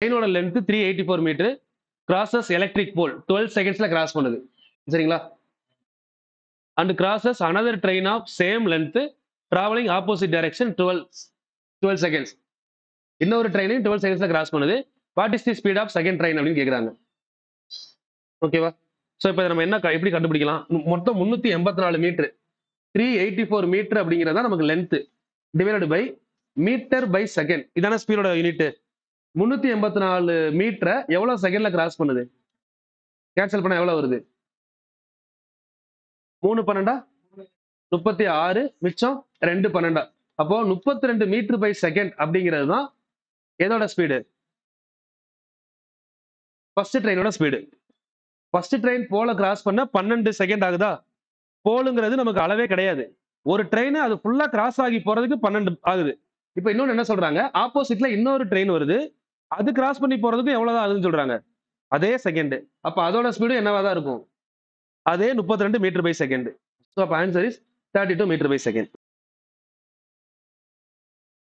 ட்ரெயினோட length 384 metre. Crosses electric pole 12 செகண்ட்ஸ்ல cross பண்ணுது. சரிங்களா? And crosses another train of same length travelling opposite direction 12 seconds. இன்னொரு ட்ரெயினையும் 12 செகண்ட்ஸ்ல கிராஸ் பண்ணுது. What is the speed of second train அப்படின்னு கேக்குறாங்க. ஓகேவா? சோ இப்போ நம்ம என்ன எப்படி கண்டுபிடிக்கலாம்? மொத்தம் 384 மீட்டர். 384 மீட்டர் அப்படிங்கிறது தான் நமக்கு length divided by metre by second. இதான ஸ்பீடோட யூனிட். 384 மீட்டரை எவ்வளவு செகண்ட்ல கிராஸ் பண்ணுது? கேன்சல் பண்ணா எவ்வளவு வருது? 3 12 36 மிச்சம் 2 12. அப்போ 32 மீட்டர் பை செகண்ட் அப்படிங்கிறது தான் எதோட ஸ்பீடு? ஃபர்ஸ்ட் ட்ரெயினோட ஸ்பீடு. ஃபர்ஸ்ட் ட்ரெயின் போல கிராஸ் பண்ண 12 செகண்ட் ஆகுதா? போலுங்கிறது நமக்கு அளவே கிடையாது. ஒரு ட்ரெயின் அது ஃபுல்லா கிராஸ் ஆகி போறதுக்கு 12 ஆகுது. இப்போ இன்னொன்னு என்ன சொல்றாங்க? ஆப்போசிட்ல இன்னொரு ட்ரெயின் வருது. அது கிராஸ் பண்ணி போறதுக்கு எவ்வளவுதான் ஆகுதுன்னு சொல்றாங்க. அதே செகண்ட். அப்ப அதோட ஸ்பீடு என்னவா தான் இருக்கும்? அதே 32 மீட்டர் பை செகண்ட். சோ அப்ப answer is 32 metre by second.